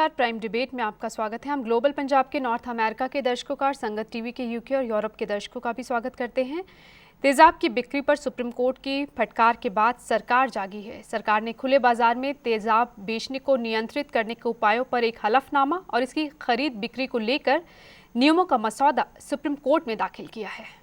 नमस्कार, prime debate में आपका स्वागत है। हम ग्लोबल पंजाब के नॉर्थ अमेरिका के दर्शकों का और संगत टीवी के यूके और यूरोप के दर्शकों का भी स्वागत करते हैं। तेजाब की बिक्री पर सुप्रीम कोर्ट की फटकार के बाद सरकार जागी है। सरकार ने खुले बाजार में तेजाब बेचने को नियंत्रित करने के उपायों पर एक हलफनामा और इसकी खरीद बिक्री को लेकर नियमों का मसौदा सुप्रीम कोर्ट में दाखिल किया है।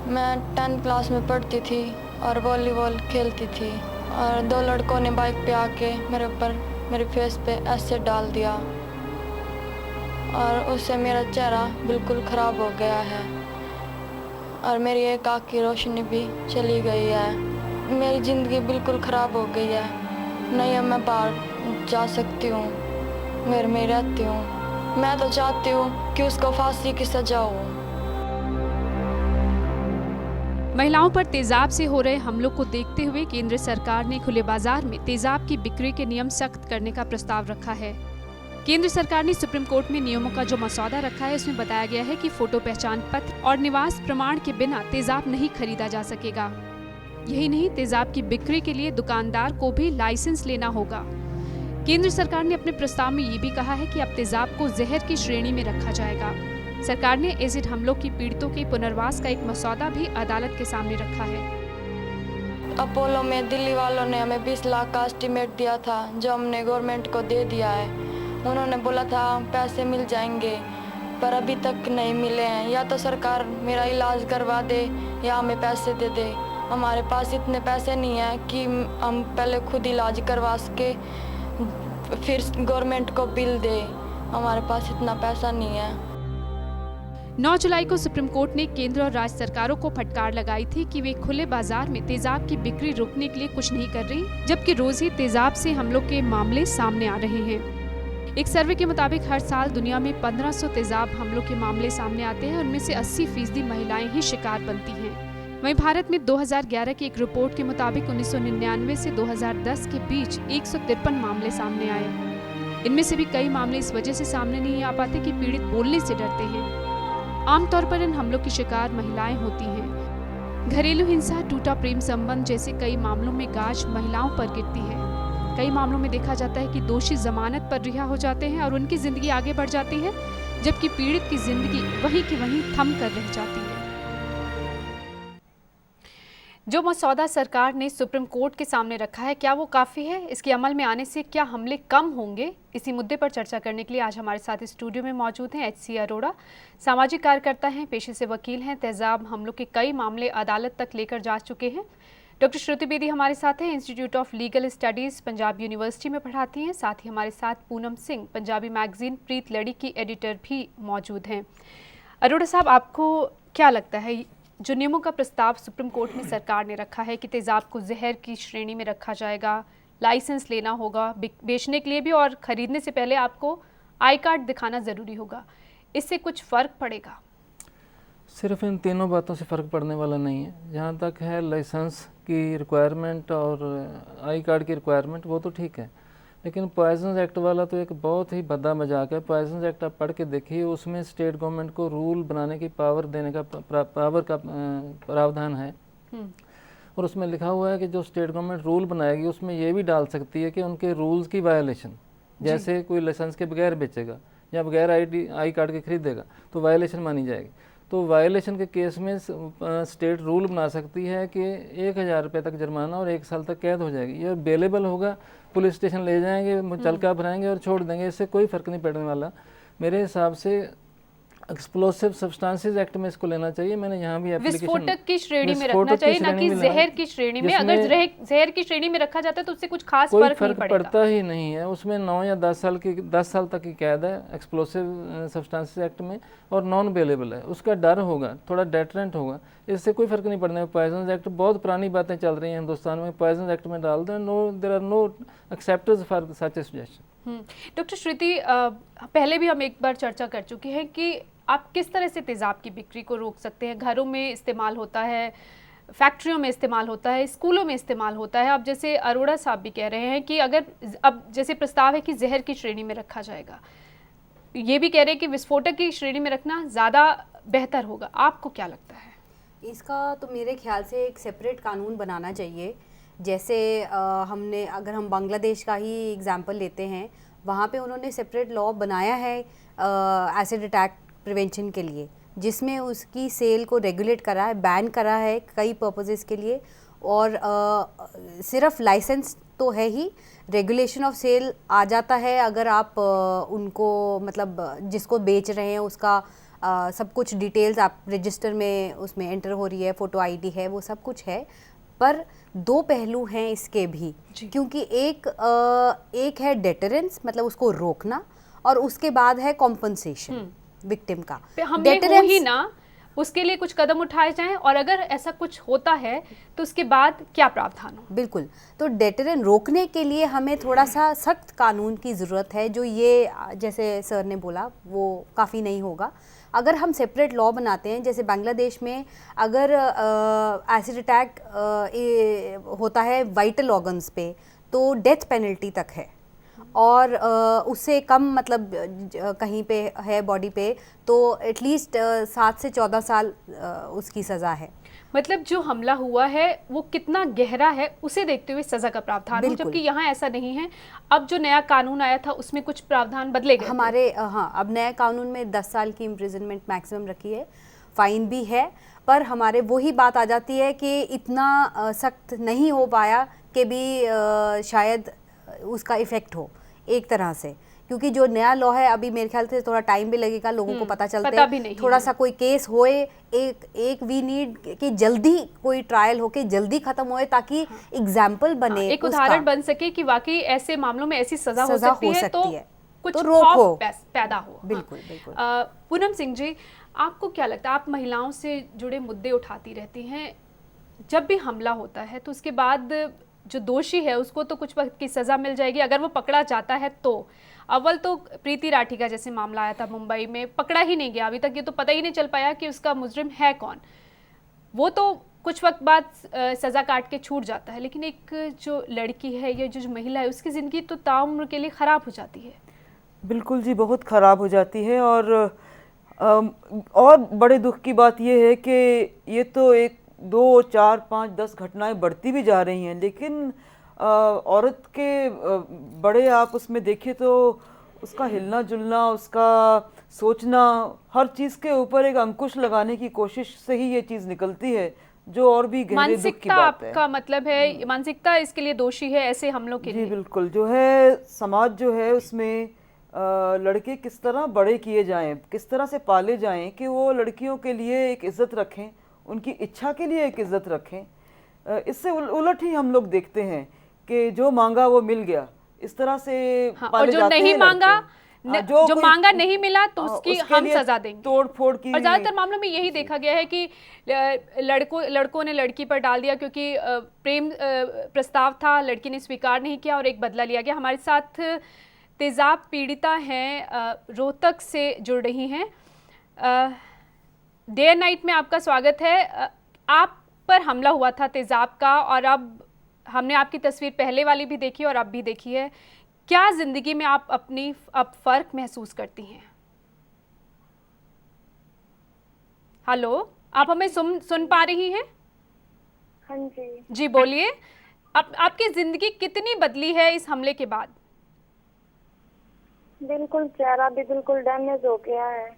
मैं 10th क्लास में पढ़ती थी और वॉलीबॉल खेलती थी और दो लड़कों ने बाइक पे आके मेरे फेस पे एसिड डाल दिया और उससे मेरा चेहरा बिल्कुल ख़राब हो गया है और मेरी एक आँख की रोशनी भी चली गई है। मेरी ज़िंदगी बिल्कुल ख़राब हो गई है। नहीं अब मैं बाहर जा सकती हूँ, घर में रहती हूँ। मैं तो चाहती हूँ कि उसको फांसी की सज़ा हो। महिलाओं पर तेजाब से हो रहे हमलों को देखते हुए केंद्र सरकार ने खुले बाजार में तेजाब की बिक्री के नियम सख्त करने का प्रस्ताव रखा है। केंद्र सरकार ने सुप्रीम कोर्ट में नियमों का जो मसौदा रखा है, उसमें बताया गया है कि फोटो पहचान पत्र और निवास प्रमाण के बिना तेजाब नहीं खरीदा जा सकेगा। यही नहीं, तेजाब की बिक्री के लिए दुकानदार को भी लाइसेंस लेना होगा। केंद्र सरकार ने अपने प्रस्ताव में ये भी कहा है कि अब तेजाब को जहर की श्रेणी में रखा जाएगा। सरकार ने एसिड हमलों की पीड़ितों के पुनर्वास का एक मसौदा भी अदालत के सामने रखा है। अपोलो में दिल्ली वालों ने हमें 20 लाख का एस्टीमेट दिया था, जो हमने गवर्नमेंट को दे दिया है। उन्होंने बोला था पैसे मिल जाएंगे, पर अभी तक नहीं मिले हैं। या तो सरकार मेरा इलाज करवा दे या हमें पैसे दे दे। हमारे पास इतने पैसे नहीं है कि हम पहले खुद इलाज करवा सके फिर गवर्नमेंट को बिल दे। हमारे पास इतना पैसा नहीं है। 9 जुलाई को सुप्रीम कोर्ट ने केंद्र और राज्य सरकारों को फटकार लगाई थी कि वे खुले बाजार में तेजाब की बिक्री रोकने के लिए कुछ नहीं कर रही, जबकि रोज ही तेजाब से हमलों के मामले सामने आ रहे हैं। एक सर्वे के मुताबिक हर साल दुनिया में 1500 तेजाब हमलों के मामले सामने आते हैं। उनमें से 80% महिलाएं ही शिकार बनती हैं। वहीं भारत में 2011 की एक रिपोर्ट के मुताबिक 1999 से 2010 के बीच 153 मामले सामने आए। इनमें से भी कई मामले इस वजह से सामने नहीं आ पाते कि पीड़ित बोलने से डरते हैं। आमतौर पर इन हमलों की शिकार महिलाएं होती हैं। घरेलू हिंसा, टूटा प्रेम संबंध जैसे कई मामलों में गाज महिलाओं पर गिरती है। कई मामलों में देखा जाता है कि दोषी जमानत पर रिहा हो जाते हैं और उनकी जिंदगी आगे बढ़ जाती है, जबकि पीड़ित की जिंदगी वहीं की वहीं थम कर रह जाती है। जो मसौदा सरकार ने सुप्रीम कोर्ट के सामने रखा है, क्या वो काफ़ी है? इसके अमल में आने से क्या हमले कम होंगे? इसी मुद्दे पर चर्चा करने के लिए आज हमारे साथ स्टूडियो में मौजूद हैं HC अरोड़ा, सामाजिक कार्यकर्ता हैं, पेशे से वकील हैं, तेजाब हमलों के कई मामले अदालत तक लेकर जा चुके हैं। डॉक्टर श्रुति बेदी हमारे साथ हैं, institute of legal studies Punjab university में पढ़ाती हैं। साथ ही हमारे साथ पूनम सिंह, पंजाबी मैगजीन प्रीत लड़ी की एडिटर भी मौजूद हैं। अरोड़ा साहब, आपको क्या लगता है, जो नियमों का प्रस्ताव सुप्रीम कोर्ट में सरकार ने रखा है कि तेजाब को जहर की श्रेणी में रखा जाएगा, लाइसेंस लेना होगा बेचने के लिए भी, और खरीदने से पहले आपको आई कार्ड दिखाना ज़रूरी होगा, इससे कुछ फ़र्क पड़ेगा? सिर्फ इन तीनों बातों से फ़र्क पड़ने वाला नहीं है। जहाँ तक है लाइसेंस की रिक्वायरमेंट और आई कार्ड की रिक्वायरमेंट, वो तो ठीक है, लेकिन पॉइजन एक्ट वाला तो एक बहुत ही भद्दा मजाक है। पॉइजन एक्ट आप पढ़ के देखिए, उसमें स्टेट गवर्नमेंट को रूल बनाने की पावर देने का पावर का प्रावधान है, और उसमें लिखा हुआ है कि जो स्टेट गवर्नमेंट रूल बनाएगी उसमें ये भी डाल सकती है कि उनके रूल्स की वायलेशन, जैसे कोई लाइसेंस के बगैर बेचेगा या बगैर आई कार्ड के खरीदेगा तो वायलेशन मानी जाएगी। तो वायलेशन के केस में स्टेट रूल बना सकती है कि 1000 रुपये तक जुर्माना और 1 साल तक कैद हो जाएगी। ये अवेलेबल होगा, पुलिस स्टेशन ले जाएंगे, चलका भराएंगे और छोड़ देंगे, इससे कोई फ़र्क नहीं पड़ने वाला। मेरे हिसाब से एक्सप्लोसिव सब्सटेंसेस एक्ट में इसको लेना चाहिए। मैंने यहाँ भी विस्फोटक की श्रेणी में रखना चाहिए, ना कि जहर की श्रेणी में। अगर जहर की श्रेणी में रखा जाता है तो उससे कुछ खास फर्क नहीं पड़ता ही नहीं है। उसमें 9 या 10 साल तक की कैद है एक्सप्लोसिव सब्सटेंसेस एक्ट में, और नॉन अवेलेबल है। उसका डर होगा, थोड़ा डेटरेंट होगा, इससे कोई फर्क नहीं पड़ने। पॉइजन एक्ट, बहुत पुरानी बातें चल रही हैं हिंदुस्तान में, पॉइजन एक्ट में डाल दें, there are no acceptors for such a suggestion. Doctor Shruti, पहले भी हम एक बार चर्चा कर चुके हैं कि आप किस तरह से तेजाब की बिक्री को रोक सकते हैं। घरों में इस्तेमाल होता है, फैक्ट्रियों में इस्तेमाल होता है, स्कूलों में इस्तेमाल होता है। अब जैसे अरोड़ा साहब भी कह रहे हैं कि अगर अब जैसे प्रस्ताव है कि जहर की श्रेणी में रखा जाएगा, ये भी कह रहे हैं कि विस्फोटक की श्रेणी में रखना ज़्यादा बेहतर होगा। आपको क्या लगता है? इसका तो मेरे ख्याल से एक सेपरेट कानून बनाना चाहिए जैसे हमने अगर हम बांग्लादेश का ही एग्जांपल लेते हैं, वहाँ पे उन्होंने सेपरेट लॉ बनाया है एसिड अटैक प्रिवेंशन के लिए, जिसमें उसकी सेल को रेगुलेट करा है, बैन करा है कई पर्पसेस के लिए। और सिर्फ लाइसेंस तो है ही, रेगुलेशन ऑफ सेल आ जाता है अगर आप उनको मतलब जिसको बेच रहे हैं उसका सब कुछ डिटेल्स आप रजिस्टर में उसमें एंटर हो रही है, फ़ोटो आईडी है, वो सब कुछ है। पर दो पहलू हैं इसके भी, क्योंकि एक है डेटरेंस, मतलब उसको रोकना, और उसके बाद है कॉम्पनसेशन विक्टिम का। हमले हो ही ना, उसके लिए कुछ कदम उठाए जाएं, और अगर ऐसा कुछ होता है तो उसके बाद क्या प्रावधान हो? बिल्कुल, तो डेटरेंस रोकने के लिए हमें थोड़ा सा सख्त कानून की ज़रूरत है, जो ये जैसे सर ने बोला वो काफ़ी नहीं होगा। अगर हम सेपरेट लॉ बनाते हैं, जैसे बांग्लादेश में अगर एसिड अटैक होता है वाइटल ऑर्गन्स पे, तो डेथ पेनल्टी तक है, और उससे कम मतलब कहीं पे है बॉडी पे, तो एटलीस्ट 7 से 14 साल उसकी सज़ा है। मतलब जो हमला हुआ है वो कितना गहरा है उसे देखते हुए सजा का प्रावधान हो, जबकि यहाँ ऐसा नहीं है। अब जो नया कानून आया था उसमें कुछ प्रावधान बदले गए हमारे हाँ, अब नए कानून में 10 साल की इम्प्रिजनमेंट मैक्सिमम रखी है, फाइन भी है, पर हमारे वही बात आ जाती है कि इतना सख्त नहीं हो पाया कि भी शायद उसका इफ़ेक्ट हो एक तरह से, क्योंकि जो नया लॉ है अभी मेरे ख्याल से थोड़ा टाइम भी लगेगा लोगों को पता चलते हैं, थोड़ा सा कोई केस होए, एक वी नीड कि जल्दी कोई ट्रायल हो के जल्दी खत्म होए, ताकि एग्जाम्पल बने, एक उदाहरण बन सके कि वाकई ऐसे मामलों में ऐसी सजा हो सकती है, तो कुछ तो रोको, पैदा हो। बिल्कुल बिल्कुल। पूनम सिंह जी, आपको क्या लगता है, आप महिलाओं से जुड़े मुद्दे उठाती रहती हैं, जब भी हमला होता है तो उसके बाद जो दोषी है उसको तो कुछ वक्त की सज़ा मिल जाएगी, अगर वो पकड़ा जाता है तो। अव्वल तो प्रीति राठी का जैसे मामला आया था मुंबई में, पकड़ा ही नहीं गया अभी तक, ये तो पता ही नहीं चल पाया कि उसका मुजरिम है कौन। वो तो कुछ वक्त बाद सज़ा काट के छूट जाता है, लेकिन एक जो लड़की है या जो महिला है उसकी ज़िंदगी तो ताउम्र के लिए ख़राब हो जाती है। बिल्कुल जी, बहुत ख़राब हो जाती है। और बड़े दुख की बात यह है कि ये तो 1, 2, 4, 5, 10 घटनाएं बढ़ती भी जा रही हैं, लेकिन औरत के बड़े आप उसमें देखें तो उसका हिलना जुलना, उसका सोचना, हर चीज़ के ऊपर एक अंकुश लगाने की कोशिश से ही ये चीज़ निकलती है, जो और भी गहरे दुख की बात है। आपका मतलब है मानसिकता इसके लिए दोषी है ऐसे हमलों के लिए? जी बिल्कुल, जो है समाज जो है उसमें लड़के किस तरह बड़े किए जाएं, किस तरह से पाले जाएं कि वो लड़कियों के लिए एक इज़्ज़त रखें, उनकी इच्छा के लिए एक इज़्ज़त रखें। इससे उलट ही हम लोग देखते हैं कि जो मांगा वो मिल गया, इस तरह से पाले जाते हैं। नहीं मांगा, जो मांगा नहीं मिला तो उसकी हम सजा देंगे, तोड़ फोड़ की। और ज्यादातर मामलों में यही देखा गया है कि लड़कों ने लड़की पर डाल दिया क्योंकि प्रेम प्रस्ताव था, लड़की ने स्वीकार नहीं किया और एक बदला लिया गया। हमारे साथ तेजाब पीड़िता हैं, रोहतक से जुड़ रही हैं। डे एंड नाइट में आपका स्वागत है। आप पर हमला हुआ था तेजाब का, और अब हमने आपकी तस्वीर पहले वाली भी देखी और अब भी देखी है। क्या जिंदगी में आप अपनी अब फर्क महसूस करती हैं? हेलो, आप हमें सुन पा रही हैं? हाँ जी। जी बोलिए, आपकी जिंदगी कितनी बदली है इस हमले के बाद? बिल्कुल, चेहरा भी बिल्कुल डैमेज हो गया है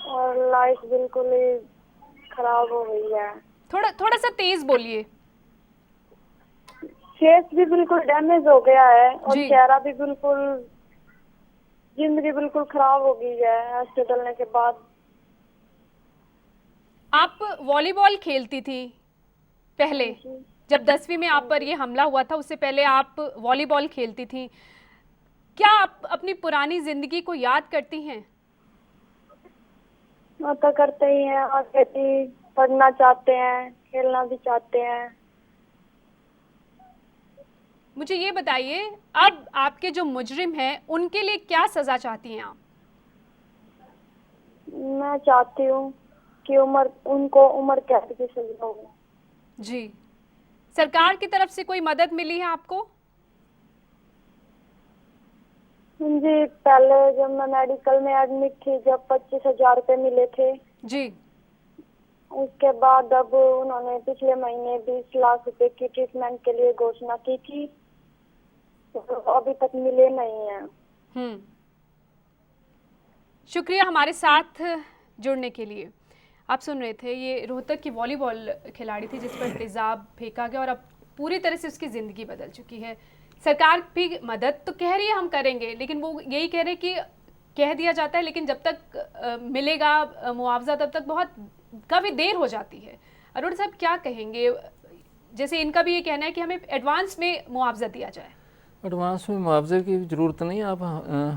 और लाइफ बिल्कुल ही खराब हो गई है। थोड़ा सा तेज बोलिए। फेस भी बिल्कुल डैमेज हो गया है और चेहरा भी बिल्कुल, जिंदगी बिल्कुल खराब हो गई है ऐसे डलने के बाद। आप वॉलीबॉल खेलती थी पहले, जब 10वीं में आप पर ये हमला हुआ था, उससे पहले आप वॉलीबॉल खेलती थी। क्या आप अपनी पुरानी जिंदगी को याद करती हैं? तो करते ही हैं, आगे भी पढ़ना चाहते हैं, खेलना भी चाहते हैं। मुझे ये बताइए, अब आपके जो मुजरिम हैं उनके लिए क्या सजा चाहती हैं आप? मैं चाहती हूँ कि उनको उम्र कैद की सजा हो। जी, सरकार की तरफ से कोई मदद मिली है आपको? जी, पहले जब मैं मेडिकल में एडमिट थी, जब 25,000 रुपए मिले थे जी, उसके बाद अब उन्होंने पिछले महीने 20 लाख रुपए की ट्रीटमेंट के लिए घोषणा की थी, तो अभी तक मिले नहीं हैं। शुक्रिया हमारे साथ जुड़ने के लिए। आप सुन रहे थे, ये रोहतक की वॉलीबॉल खिलाड़ी थी जिस पर तेजाब फेंका गया और अब पूरी तरह से उसकी ज़िंदगी बदल चुकी है। सरकार भी मदद तो कह रही है हम करेंगे, लेकिन वो यही कह रहे कि कह दिया जाता है लेकिन जब तक मिलेगा मुआवजा तब तक बहुत काफ़ी देर हो जाती है। अरुण साहब क्या कहेंगे? जैसे इनका भी ये कहना है कि हमें एडवांस में मुआवजा दिया जाए। एडवांस में मुआवजे की ज़रूरत नहीं, आप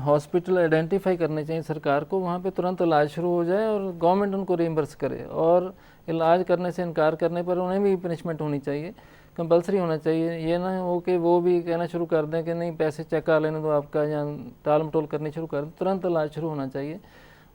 हॉस्पिटल आइडेंटिफाई करने चाहिए सरकार को, वहाँ पे तुरंत इलाज शुरू हो जाए और गवर्नमेंट उनको रिइम्बर्स करे। और इलाज करने से इनकार करने पर उन्हें भी पनिशमेंट होनी चाहिए, कंपलसरी होना चाहिए। ये ना हो कि वो भी कहना शुरू कर दें कि नहीं पैसे चेक लेने दो आपका, या टाल मटोल करनी शुरू कर दें। तुरंत इलाज शुरू होना चाहिए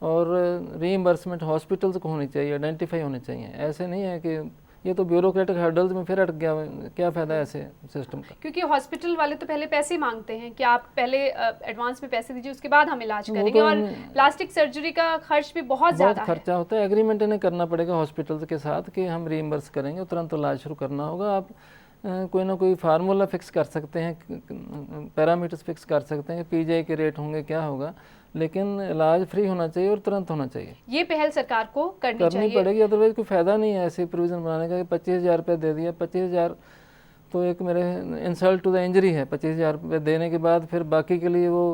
और रीइम्बर्समेंट हॉस्पिटल्स को होनी चाहिए, आइडेंटिफाई होने चाहिए। ऐसे नहीं है कि ये तो ब्यूरोक्रेटिक हर्डल्स में फिर अटक गया, क्या फ़ायदा है ऐसे सिस्टम का? क्योंकि हॉस्पिटल वाले तो पहले पैसे ही मांगते हैं कि आप पहले एडवांस में पैसे दीजिए, उसके बाद हम इलाज करेंगे। और प्लास्टिक सर्जरी का खर्च भी बहुत ज़्यादा है। खर्चा होता है। एग्रीमेंट इन्हें करना पड़ेगा हॉस्पिटल्स के साथ कि हम रीइम्बर्स करेंगे, तुरंत इलाज शुरू करना होगा। आप कोई ना कोई फार्मूला फिक्स कर सकते हैं, पैरामीटर्स फिक्स कर सकते हैं कि पीजीआई के रेट होंगे, क्या होगा, लेकिन इलाज फ्री होना चाहिए और तुरंत होना चाहिए। ये पहल सरकार को करनी चाहिए। पड़ेगी, अदरवाइज कोई फ़ायदा नहीं है ऐसे प्रोविज़न बनाने का कि 25,000 रुपये दे दिया। 25,000 तो एक मेरे इंसल्ट टू द इंजरी है। 25,000 रुपये देने के बाद फिर बाकी के लिए वो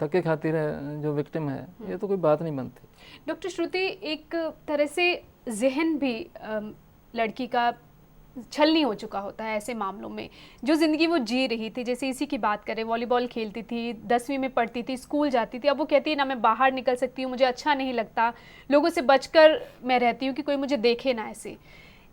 धक्के खाती रहे जो विक्टिम है, ये तो कोई बात नहीं बनती। डॉक्टर श्रुति, एक तरह से जहन भी लड़की का छलनी हो चुका होता है ऐसे मामलों में। जो ज़िंदगी वो जी रही थी, जैसे इसी की बात करें, वॉलीबॉल खेलती थी, 10वीं में पढ़ती थी, स्कूल जाती थी, अब वो कहती है ना मैं बाहर निकल सकती हूँ, मुझे अच्छा नहीं लगता, लोगों से बचकर मैं रहती हूँ कि कोई मुझे देखे ना। ऐसे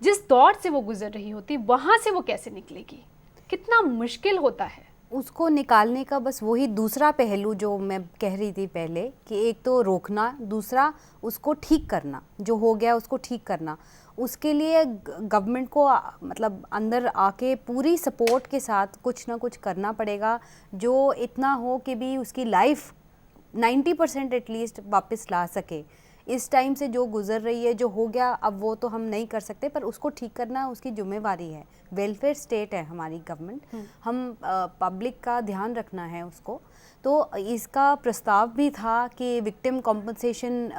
जिस दौर से वो गुजर रही होती, वहाँ से वो कैसे निकलेगी? कितना मुश्किल होता है उसको निकालने का। बस वही दूसरा पहलू जो मैं कह रही थी पहले कि एक तो रोकना, दूसरा उसको ठीक करना, जो हो गया उसको ठीक करना। उसके लिए गवर्नमेंट को मतलब अंदर आके पूरी सपोर्ट के साथ कुछ ना कुछ करना पड़ेगा, जो इतना हो कि भी उसकी लाइफ 90% एटलीस्ट वापस ला सके। इस टाइम से जो गुजर रही है, जो हो गया, अब वो तो हम नहीं कर सकते, पर उसको ठीक करना उसकी जिम्मेवारी है। वेलफेयर स्टेट है हमारी गवर्नमेंट, हम पब्लिक का ध्यान रखना है उसको। तो इसका प्रस्ताव भी था कि विक्टिम कॉम्पनसेशन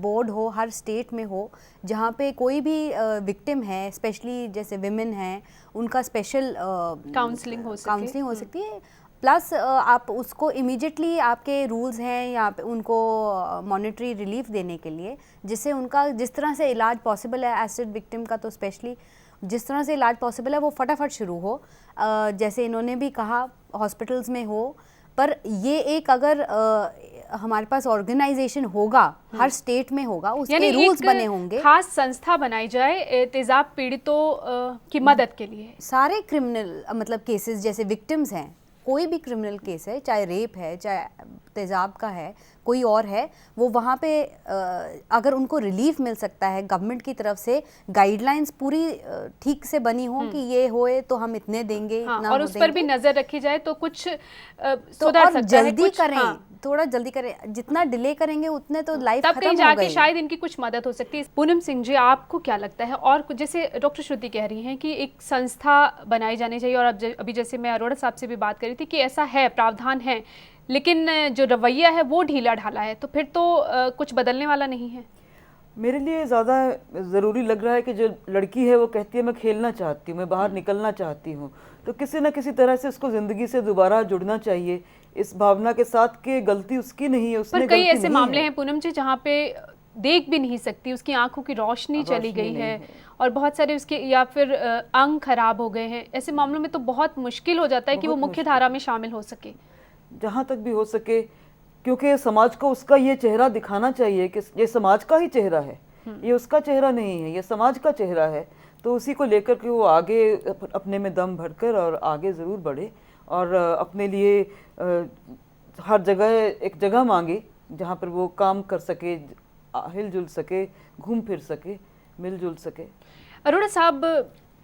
बोर्ड हो, हर स्टेट में हो, जहाँ पे कोई भी विक्टिम है, स्पेशली जैसे विमेन हैं, उनका स्पेशल काउंसलिंग हो सकती है। प्लस आप उसको इमीडिएटली, आपके रूल्स हैं यहाँ पे उनको मॉनेटरी रिलीफ देने के लिए, जिससे उनका जिस तरह से इलाज पॉसिबल है, एसिड विक्टिम का तो स्पेशली जिस तरह से इलाज पॉसिबल है वो फटाफट शुरू हो। जैसे इन्होंने भी कहा हॉस्पिटल्स में हो, पर ये एक अगर हमारे पास ऑर्गेनाइजेशन होगा, हर स्टेट में होगा, उसके रूल्स बने होंगे, खास संस्था बनाई जाए तेजाब पीड़ितों की मदद के लिए। सारे क्रिमिनल मतलब केसेस जैसे विक्टिम्स हैं, कोई भी क्रिमिनल केस है, चाहे रेप है, चाहे तेजाब का है, कोई और है, वो वहाँ पे अगर उनको रिलीफ मिल सकता है गवर्नमेंट की तरफ से, गाइडलाइंस पूरी ठीक से बनी हो कि ये होए तो हम इतने देंगे, इतना और उस पर भी नजर रखी जाए तो कुछ सुधर सकता है। जल्दी करें, थोड़ा जल्दी करें, जितना डिले करेंगे उतने तो लाइफ तब खत्म कहीं हो जाके गई। शायद इनकी कुछ मदद हो सकती है। पूनम सिंह जी, आपको क्या लगता है? और जैसे डॉक्टर श्रुति कह रही हैं कि एक संस्था बनाई जानी चाहिए, और अब अभी जैसे मैं अरोड़ा साहब से भी बात करी थी कि ऐसा है, प्रावधान है, लेकिन जो रवैया है वो ढीला ढाला है, तो फिर तो कुछ बदलने वाला नहीं है। मेरे लिए ज़्यादा ज़रूरी लग रहा है कि जो लड़की है वो कहती है मैं खेलना चाहती हूँ, मैं बाहर निकलना चाहती हूँ, तो किसी न किसी तरह से उसको ज़िंदगी से दोबारा जुड़ना चाहिए, इस भावना के साथ कि गलती उसकी नहीं है, उसने पर कई गलती ऐसे नहीं मामले है। हैं पूनम जी जहाँ पे देख भी नहीं सकती, उसकी आंखों की रोशनी चली गई है और बहुत सारे उसके या फिर अंग खराब हो गए हैं। ऐसे मामलों में तो बहुत मुश्किल हो जाता है कि वो मुख्य धारा में शामिल हो सके, जहाँ तक भी हो सके, क्योंकि समाज को उसका ये चेहरा दिखाना चाहिए कि ये समाज का ही चेहरा है, ये उसका चेहरा नहीं है, ये समाज का चेहरा है। तो उसी को लेकर के वो आगे अपने में दम भरकर और आगे ज़रूर बढ़े और अपने लिए हर जगह एक जगह मांगे जहाँ पर वो काम कर सके, हिलजुल सके, घूम फिर सके, मिलजुल सके। अरोड़ा साहब,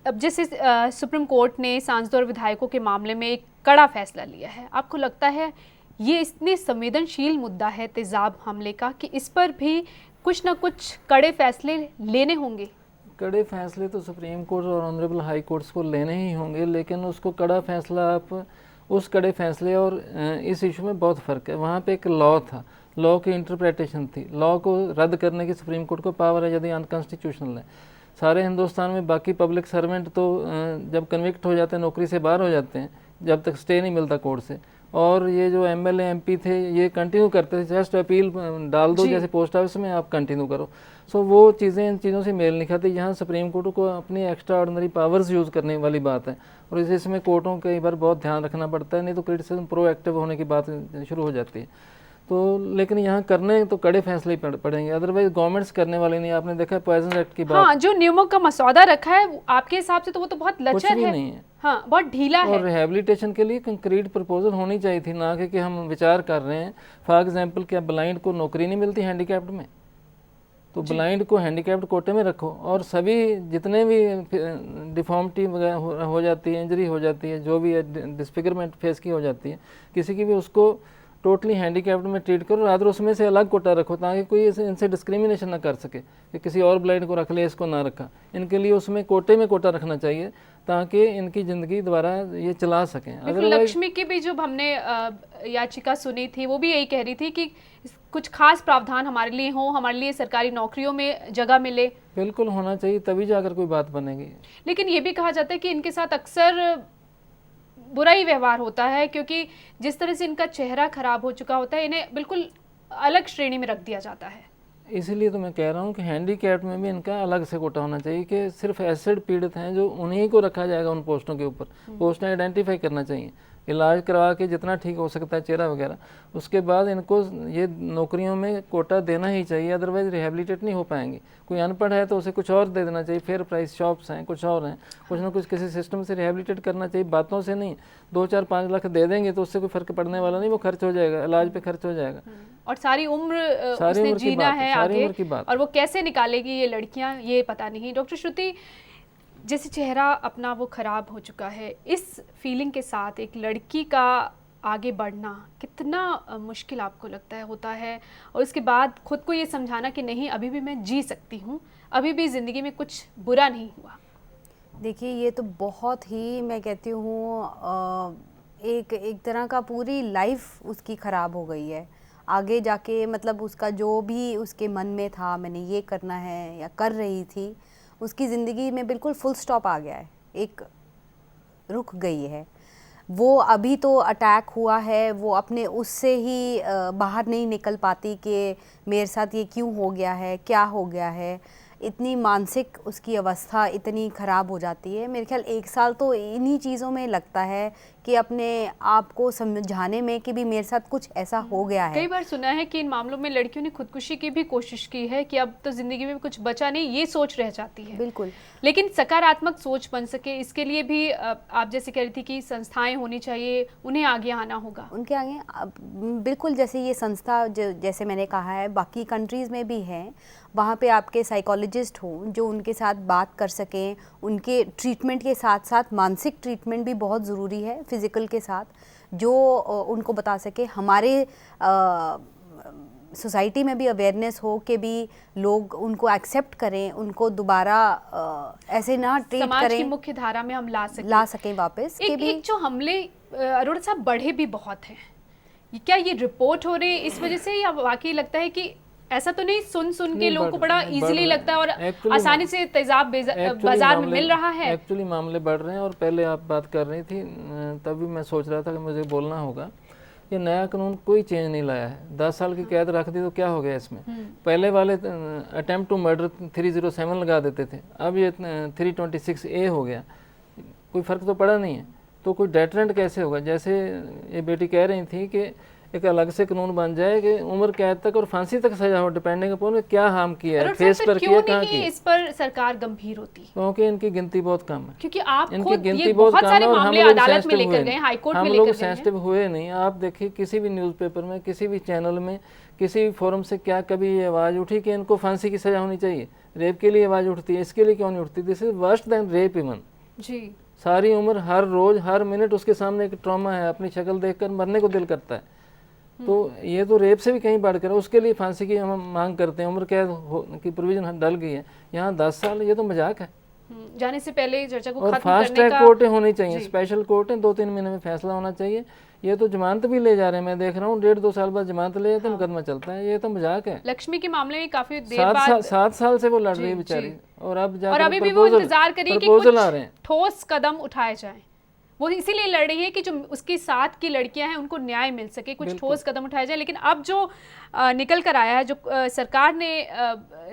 अब जैसे सुप्रीम कोर्ट ने सांसदों और विधायकों के मामले में एक कड़ा फैसला लिया है, आपको लगता है ये इतने संवेदनशील मुद्दा है तेजाब हमले का कि इस पर भी कुछ ना कुछ कड़े फैसले लेने होंगे? कड़े फैसले तो सुप्रीम कोर्ट और ऑनरेबल हाई कोर्ट्स को लेने ही होंगे, लेकिन उसको कड़ा फैसला आप उस कड़े फैसले और इस इशू में बहुत फ़र्क है। वहाँ पे एक लॉ था, लॉ की इंटरप्रिटेशन थी, लॉ को रद्द करने की सुप्रीम कोर्ट को पावर है यदि अनकॉन्स्टिट्यूशनल है। सारे हिंदुस्तान में बाकी पब्लिक सर्वेंट तो जब कन्विक्ट हो जाते हैं, नौकरी से बाहर हो जाते हैं, जब तक स्टे नहीं मिलता कोर्ट से, और ये जो एमएलए एमपी थे ये कंटिन्यू करते थे, जस्ट अपील डाल दो जैसे पोस्ट ऑफिस में, आप कंटिन्यू करो। सो वो चीज़ें इन चीज़ों से मेल नहीं खाती। यहाँ सुप्रीम कोर्ट को अपनी एक्स्ट्रा ऑर्डनरी पावर्स यूज़ करने वाली बात है, और इसमें कोर्टों कई बार बहुत ध्यान रखना पड़ता है, नहीं तो क्रिटिसिज्म प्रोएक्टिव होने की बात शुरू हो जाती है। तो लेकिन यहाँ करने तो कड़े फैसले ही पड़ेंगे, अदरवाइज गवर्नमेंट्स करने वाले नहीं। आपने देखा है पॉइजन एक्ट की बात, हाँ, जो नियमों का मसौदा रखा है आपके हिसाब से तो वो तो बहुत कुछ लचर भी है, नहीं है। हाँ, बहुत ढीला है। और रिहेबिलिटेशन के लिए कंक्रीट प्रपोजल होनी चाहिए थी, ना कि हम विचार कर रहे हैं। फॉर एग्जांपल, क्या ब्लाइंड को नौकरी नहीं मिलती हैंडीकैप्ड में? तो ब्लाइंड को हैंडीकैप्ड कोटे में रखो, और सभी जितने भी डिफॉर्मिटी वगैरह हो जाती है, इंजरी हो जाती है, जो भी है डिस्फिगरमेंट फेस की हो जाती है किसी की भी, उसको टोटली हैंडीकैप्ड में ट्रीट करो, रात उसमें से अलग कोटा रखो, ताकि कोई इनसे डिस्क्रिमिनेशन ना कर सके कि किसी और ब्लाइंड को रख ले, इसको ना रखा। इनके लिए उसमें कोटे में कोटा रखना चाहिए ताकि इनकी ज़िंदगी दोबारा ये चला सकें। लक्ष्मी की भी जो हमने याचिका सुनी थी वो भी यही कह रही थी कि कुछ खास प्रावधान हमारे लिए हो, हमारे लिए सरकारी नौकरियों में जगह मिले। बिल्कुल होना चाहिए, तभी जाकर कोई बात बनेगी। लेकिन ये भी कहा जाता है कि इनके साथ अक्सर बुरा ही व्यवहार होता है, क्योंकि जिस तरह से इनका चेहरा खराब हो चुका होता है, इन्हें बिल्कुल अलग श्रेणी में रख दिया जाता है। इसीलिए तो मैं कह रहा हूँ कि हैंडीकैप में भी इनका अलग से कोटा होना चाहिए, कि सिर्फ एसिड पीड़ित हैं जो उन्हीं को रखा जाएगा उन पोस्टों के ऊपर। पोस्टें आइडेंटिफाई करना चाहिए, इलाज करवा के जितना ठीक हो सकता है चेहरा वगैरह, उसके बाद इनको ये नौकरियों में कोटा देना ही चाहिए, अदरवाइज रिहेबिलिटेट नहीं हो पाएंगे। कोई अनपढ़ है तो उसे कुछ और दे देना चाहिए, फेयर प्राइस शॉप्स हैं, कुछ और हैं, कुछ ना कुछ किसी सिस्टम से रिहेबिलिटेट करना चाहिए, बातों से नहीं। 2-4-5 लाख दे देंगे तो उससे कोई फर्क पड़ने वाला नहीं, वो खर्च हो जाएगा, इलाज पे खर्च हो जाएगा। और सारी उम्र उसने जीना है आगे, और वो कैसे निकालेगी ये लड़कियां, ये पता नहीं। डॉक्टर श्रुति, जैसे चेहरा अपना वो खराब हो चुका है, इस फीलिंग के साथ एक लड़की का आगे बढ़ना कितना मुश्किल आपको लगता है होता है, और उसके बाद खुद को ये समझाना कि नहीं, अभी भी मैं जी सकती हूँ, अभी भी ज़िंदगी में कुछ बुरा नहीं हुआ। देखिए, ये तो बहुत ही, मैं कहती हूँ, एक तरह का पूरी लाइफ उसकी ख़राब हो गई है। आगे जाके मतलब उसका जो भी उसके मन में था, मैंने ये करना है या कर रही थी, उसकी ज़िंदगी में बिल्कुल फुल स्टॉप आ गया है, एक रुक गई है वो। अभी तो अटैक हुआ है, वो अपने उससे ही बाहर नहीं निकल पाती कि मेरे साथ ये क्यों हो गया है, क्या हो गया है। इतनी मानसिक उसकी अवस्था इतनी ख़राब हो जाती है। मेरे ख्याल 1 साल तो इन्हीं चीज़ों में लगता है कि अपने आप को समझाने में कि भी मेरे साथ कुछ ऐसा हो गया है। कई बार सुना है कि इन मामलों में लड़कियों ने खुदकुशी की भी कोशिश की है कि अब तो ज़िंदगी में कुछ बचा नहीं, ये सोच रह जाती है। बिल्कुल। लेकिन सकारात्मक सोच बन सके, इसके लिए भी आप जैसे कह रही थी कि संस्थाएं होनी चाहिए, उन्हें आगे आना होगा। उनके आगे बिल्कुल, जैसे ये संस्था जैसे मैंने कहा है बाकी कंट्रीज़ में भी है, वहाँ पे आपके साइकोलॉजिस्ट हों जो उनके साथ बात कर सकें। उनके ट्रीटमेंट के साथ साथ मानसिक ट्रीटमेंट भी बहुत ज़रूरी है, फिज़िकल के साथ, जो उनको बता सके। हमारे सोसाइटी में भी अवेयरनेस हो कि भी लोग उनको एक्सेप्ट करें, उनको दोबारा ऐसे ना ट्रीट करें, समाज की मुख्य धारा में हम ला सकें वापस। एक जो हमले अरोड़ा साहब बढ़े भी बहुत हैं, क्या ये रिपोर्ट हो रहे हैं इस वजह से, या वाकई लगता है कि ऐसा तो नहीं, सुन के लोगों को बड़ा इजीली लगता है और आसानी से तेजाब बाजार में मिल रहा है? एक्चुअली मामले बढ़ रहे हैं। और पहले आप बात कर रही थी तभी मैं सोच रहा था कि मुझे बोलना होगा, ये नया कानून कोई चेंज नहीं लाया है। 10 साल की कैद रख दी तो क्या हो गया इसमें? पहले वाले अटेम्प्ट टू मर्डर 307 लगा देते थे, अब ये 326A हो गया, कोई फ़र्क तो पड़ा नहीं है। तो कोई डेटरेंट कैसे होगा? जैसे ये बेटी कह रही थी कि एक अलग से कानून बन जाए कि उम्र कैद तक और फांसी तक सजा हो, डिपेंडिंग अपॉन क्या हार्म किया है, फेस पर किया, कहाँ किया। इस पर सरकार गंभीर होती, क्योंकि इनकी गिनती बहुत कम है। क्योंकि आप इनकी खुद गिनती ये बहुत कम सारे है और मामले अदालत में लेकर गए, हाई कोर्ट में लेकर गए, हम लोग सेंसिटिव हुए नहीं। आप देखिए किसी भी न्यूज़पेपर में, किसी भी चैनल में, किसी भी फोरम से क्या कभी ये आवाज़ उठी कि इनको फांसी की सजा होनी चाहिए? रेप के लिए आवाज़ उठती है, इसके लिए क्यों नहीं उठती? This is worst than rape even जी। सारी उम्र, हर रोज, हर मिनट उसके सामने एक ट्रॉमा है, अपनी शक्ल देखकर मरने को दिल करता है। तो ये तो रेप से भी कहीं बढ़कर है, उसके लिए फांसी की हम मांग करते हैं, उम्र कैद की प्रोविजन डल गई है, यहाँ 10 साल, ये तो मजाक है। जाने से पहले चर्चा को और खत्म फास्ट करने ट्रैक का कोर्टें होनी चाहिए, स्पेशल कोर्टें, 2-3 महीने में फैसला होना चाहिए। ये तो जमानत भी ले जा रहे हैं, मैं देख रहा हूँ 1.5-2 साल बाद जमानत ले जाते हैं, मुकदमा चलता है, ये तो मजाक है। लक्ष्मी के मामले में काफी देर बाद 7 साल से वो लड़ रही है बेचारी, और अब और अभी भी वो इंतजार कर रही है कि प्रपोजल आ रहे हैं। ठोस कदम उठाए जाएं। वो इसीलिए लड़ रही है कि जो उसके साथ की लड़कियां हैं उनको न्याय मिल सके, कुछ ठोस कदम उठाए जाए। लेकिन अब जो निकल कर आया है, जो सरकार ने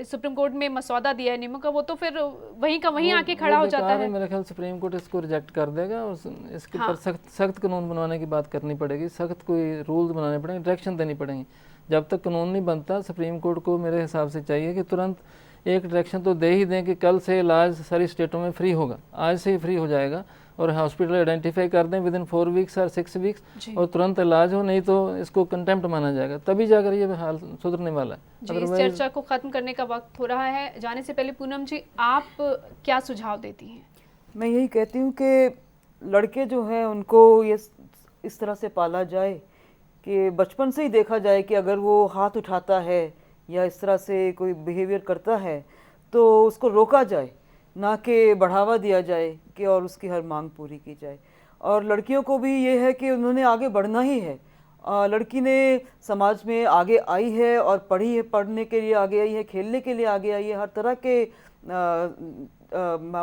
सुप्रीम कोर्ट में मसौदा दिया है नियमों का, वो तो फिर वहीं का वहीं आके खड़ा हो जाता है। मेरे ख्याल सुप्रीम कोर्ट इसको रिजेक्ट कर देगा और इसके ऊपर सख्त कानून बनवाने की बात करनी पड़ेगी, सख्त कोई रूल बनाने पड़ेंगे, डायरेक्शन देनी पड़ेंगी। जब तक कानून नहीं बनता, सुप्रीम कोर्ट को मेरे हिसाब से चाहिए कि तुरंत एक डायरेक्शन तो दे ही दें कि कल से इलाज सारी स्टेटों में फ्री होगा, आज से ही फ्री हो जाएगा, और हॉस्पिटल आइडेंटिफाई कर दें विदिन 4 वीक्स और 6 वीक्स, और तुरंत इलाज हो, नहीं तो इसको कंटेम्प्ट माना जाएगा, तभी जाकर ये हाल सुधरने वाला है। जी, इस चर्चा को खत्म करने का वक्त हो रहा है। जाने से पहले पूनम जी, आप क्या सुझाव देती हैं? मैं यही कहती हूँ कि लड़के जो हैं उनको ये इस तरह से पाला जाए कि बचपन से ही देखा जाए कि अगर वो हाथ उठाता है या इस तरह से कोई बिहेवियर करता है तो उसको रोका जाए, ना कि बढ़ावा दिया जाए कि और उसकी हर मांग पूरी की जाए। और लड़कियों को भी ये है कि उन्होंने आगे बढ़ना ही है। लड़की ने समाज में आगे आई है और पढ़ी है, पढ़ने के लिए आगे आई है, खेलने के लिए आगे आई है, हर तरह के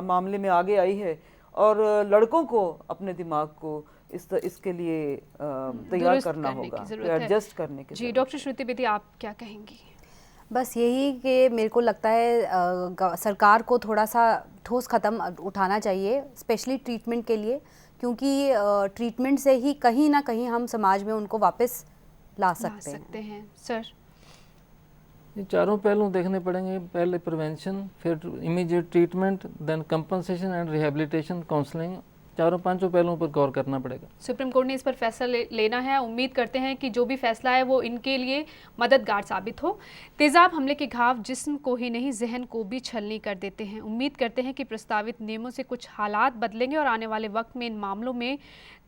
मामले में आगे आई है। और लड़कों को अपने दिमाग को इसके लिए तैयार करना होगा, एडजस्ट करने के। जी, डॉक्टर श्रुति बेदी, आप क्या कहेंगी? बस यही कि मेरे को लगता है सरकार को थोड़ा सा ठोस कदम उठाना चाहिए, स्पेशली ट्रीटमेंट के लिए, क्योंकि ट्रीटमेंट से ही कहीं ना कहीं हम समाज में उनको वापस ला सकते हैं। सर, ये चारों पहलू देखने पड़ेंगे, पहले प्रिवेंशन, फिर immediate treatment, then compensation and rehabilitation, counselling, चारों 5 पहलुओं पर गौर करना पड़ेगा। सुप्रीम कोर्ट ने इस पर फैसला लेना है। उम्मीद करते हैं कि जो भी फैसला है वो इनके लिए मददगार साबित हो। तेजाब हमले के घाव जिस्म को ही नहीं जहन को भी छलनी कर देते हैं। उम्मीद करते हैं कि प्रस्तावित नियमों से कुछ हालात बदलेंगे और आने वाले वक्त में इन मामलों में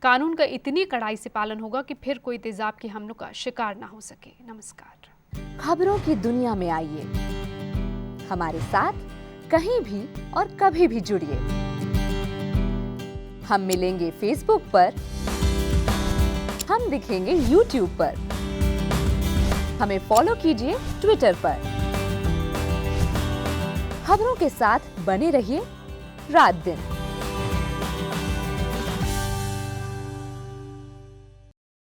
कानून का इतनी कड़ाई से पालन होगा कि फिर कोई तेजाब के हमलों का शिकार ना हो सके। नमस्कार। खबरों की दुनिया में आइए, हमारे साथ कहीं भी और कभी भी जुड़िए। हम मिलेंगे फेसबुक पर, हम दिखेंगे यूट्यूब पर, हमें फॉलो कीजिए ट्विटर पर। खबरों के साथ बने रहिए रात दिन।